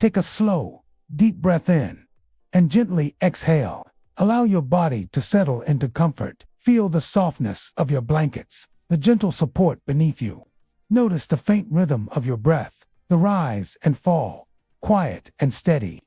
Take a slow, deep breath in and gently exhale. Allow your body to settle into comfort. Feel the softness of your blankets, the gentle support beneath you. Notice the faint rhythm of your breath, the rise and fall, quiet and steady.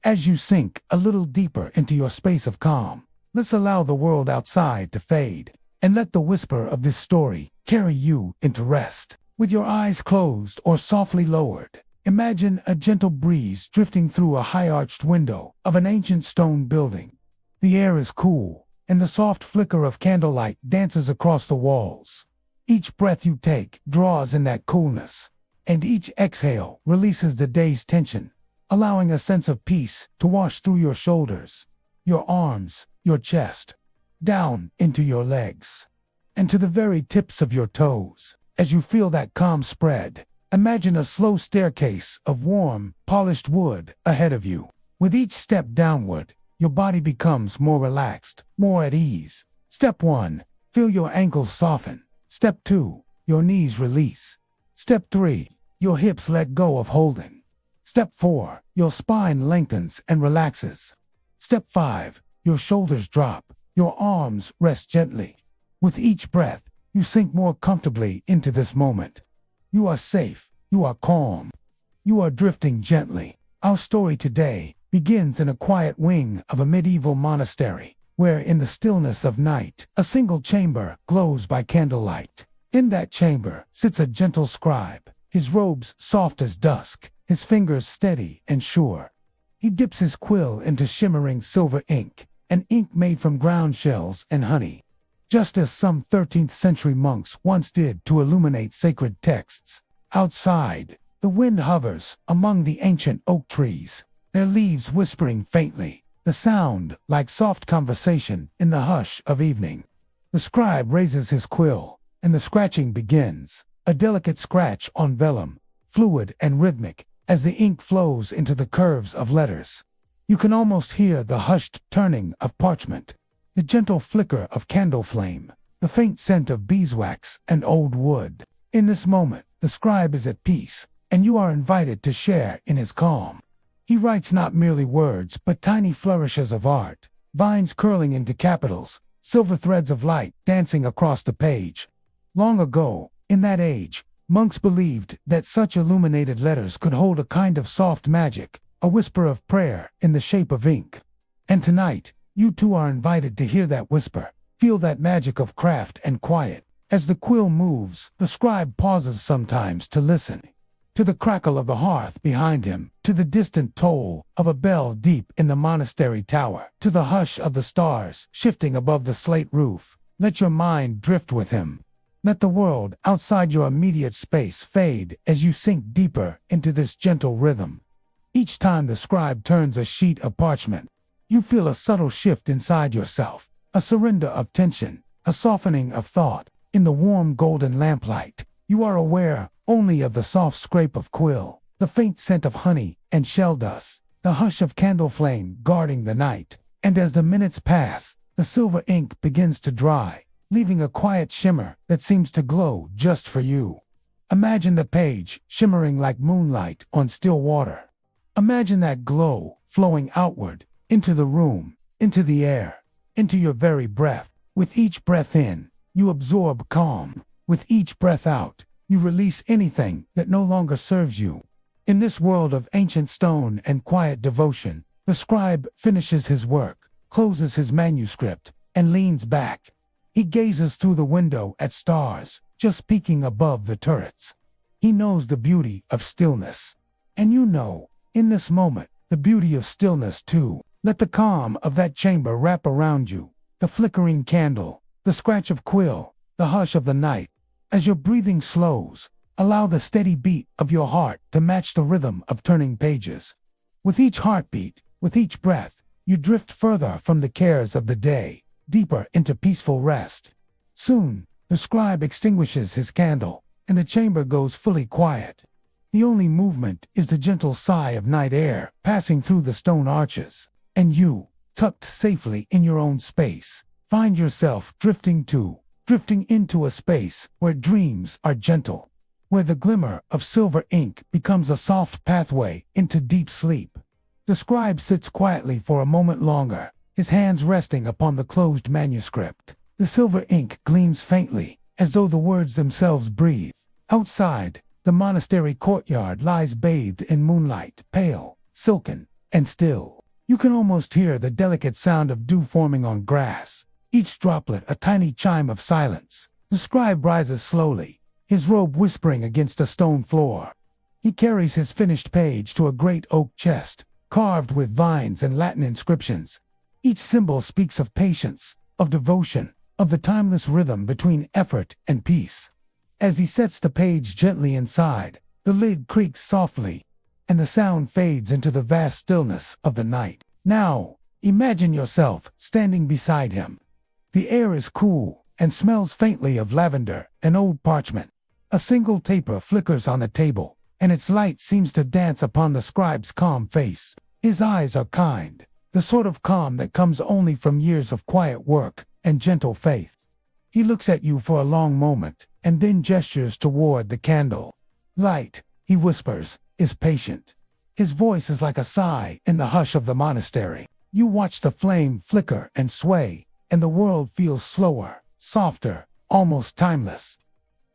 As you sink a little deeper into your space of calm, let's allow the world outside to fade, and let the whisper of this story carry you into rest. With your eyes closed or softly lowered, imagine a gentle breeze drifting through a high-arched window of an ancient stone building. The air is cool, and the soft flicker of candlelight dances across the walls. Each breath you take draws in that coolness, and each exhale releases the day's tension, allowing a sense of peace to wash through your shoulders, your arms, your chest, down into your legs, and to the very tips of your toes. As you feel that calm spread, imagine a slow staircase of warm, polished wood ahead of you. With each step downward, your body becomes more relaxed, more at ease. Step 1, feel your ankles soften. Step 2, your knees release. Step 3, your hips let go of holding. Step 4, your spine lengthens and relaxes. Step 5, your shoulders drop, your arms rest gently. With each breath, you sink more comfortably into this moment. You are safe, you are calm, you are drifting gently. Our story today begins in a quiet wing of a medieval monastery, where in the stillness of night, a single chamber glows by candlelight. In that chamber sits a gentle scribe, his robes soft as dusk, his fingers steady and sure. He dips his quill into shimmering silver ink, an ink made from ground shells and honey, just as some 13th century monks once did to illuminate sacred texts. Outside, the wind hovers among the ancient oak trees, their leaves whispering faintly, the sound like soft conversation in the hush of evening. The scribe raises his quill, and the scratching begins, a delicate scratch on vellum, fluid and rhythmic, as the ink flows into the curves of letters. You can almost hear the hushed turning of parchment, the gentle flicker of candle flame, the faint scent of beeswax and old wood. In this moment, the scribe is at peace, and you are invited to share in his calm. He writes not merely words, but tiny flourishes of art, vines curling into capitals, silver threads of light dancing across the page. Long ago, in that age, monks believed that such illuminated letters could hold a kind of soft magic, a whisper of prayer in the shape of ink. And tonight, you too are invited to hear that whisper, feel that magic of craft and quiet. As the quill moves, the scribe pauses sometimes to listen. To the crackle of the hearth behind him, to the distant toll of a bell deep in the monastery tower, to the hush of the stars shifting above the slate roof. Let your mind drift with him. Let the world outside your immediate space fade as you sink deeper into this gentle rhythm. Each time the scribe turns a sheet of parchment, you feel a subtle shift inside yourself, a surrender of tension, a softening of thought. In the warm golden lamplight, you are aware only of the soft scrape of quill, the faint scent of honey and shell dust, the hush of candle flame guarding the night. And as the minutes pass, the silver ink begins to dry, leaving a quiet shimmer that seems to glow just for you. Imagine the page shimmering like moonlight on still water. Imagine that glow flowing outward, into the room, into the air, into your very breath. With each breath in, you absorb calm. With each breath out, you release anything that no longer serves you. In this world of ancient stone and quiet devotion, the scribe finishes his work, closes his manuscript, and leans back. He gazes through the window at stars, just peeking above the turrets. He knows the beauty of stillness. And you know, in this moment, the beauty of stillness too. Let the calm of that chamber wrap around you, the flickering candle, the scratch of quill, the hush of the night. As your breathing slows, allow the steady beat of your heart to match the rhythm of turning pages. With each heartbeat, with each breath, you drift further from the cares of the day, deeper into peaceful rest. Soon, the scribe extinguishes his candle, and the chamber goes fully quiet. The only movement is the gentle sigh of night air passing through the stone arches. And you, tucked safely in your own space, find yourself drifting into a space where dreams are gentle, where the glimmer of silver ink becomes a soft pathway into deep sleep. The scribe sits quietly for a moment longer, his hands resting upon the closed manuscript. The silver ink gleams faintly, as though the words themselves breathe. Outside, the monastery courtyard lies bathed in moonlight, pale, silken, and still. You can almost hear the delicate sound of dew forming on grass, each droplet a tiny chime of silence. The scribe rises slowly, his robe whispering against a stone floor. He carries his finished page to a great oak chest, carved with vines and Latin inscriptions. Each symbol speaks of patience, of devotion, of the timeless rhythm between effort and peace. As he sets the page gently inside, the lid creaks softly, and the sound fades into the vast stillness of the night. Now, imagine yourself standing beside him. The air is cool and smells faintly of lavender and old parchment. A single taper flickers on the table, and its light seems to dance upon the scribe's calm face. His eyes are kind, the sort of calm that comes only from years of quiet work and gentle faith. He looks at you for a long moment, and then gestures toward the candle. Light, he whispers, is patient. His voice is like a sigh in the hush of the monastery. You watch the flame flicker and sway, and the world feels slower, softer, almost timeless.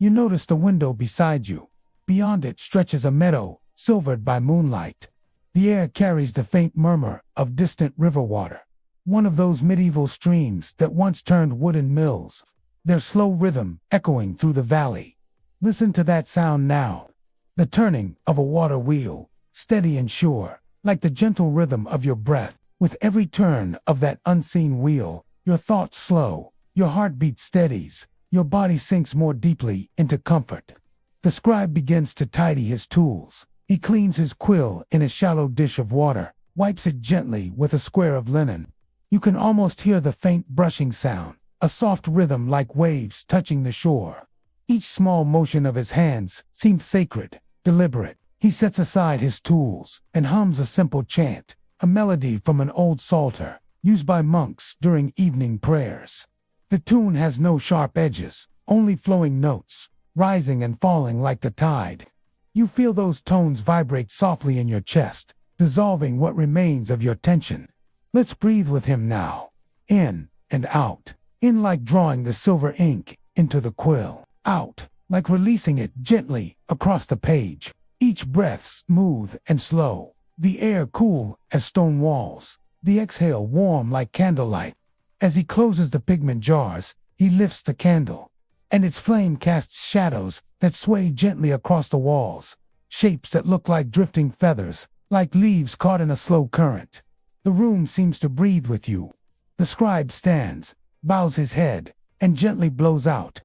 You notice the window beside you. Beyond it stretches a meadow, silvered by moonlight. The air carries the faint murmur of distant river water, one of those medieval streams that once turned wooden mills, their slow rhythm echoing through the valley. Listen to that sound now, the turning of a water wheel, steady and sure, like the gentle rhythm of your breath. With every turn of that unseen wheel, your thoughts slow, your heartbeat steadies, your body sinks more deeply into comfort. The scribe begins to tidy his tools. He cleans his quill in a shallow dish of water, wipes it gently with a square of linen. You can almost hear the faint brushing sound, a soft rhythm like waves touching the shore. Each small motion of his hands seems sacred, deliberate. He sets aside his tools and hums a simple chant, a melody from an old psalter, used by monks during evening prayers. The tune has no sharp edges, only flowing notes, rising and falling like the tide. You feel those tones vibrate softly in your chest, dissolving what remains of your tension. Let's breathe with him now. In and out. In like drawing the silver ink into the quill. Out, like releasing it gently across the page. Each breath smooth and slow. The air cool as stone walls. The exhale warm like candlelight. As he closes the pigment jars, he lifts the candle, and its flame casts shadows that sway gently across the walls, shapes that look like drifting feathers, like leaves caught in a slow current. The room seems to breathe with you. The scribe stands, bows his head, and gently blows out.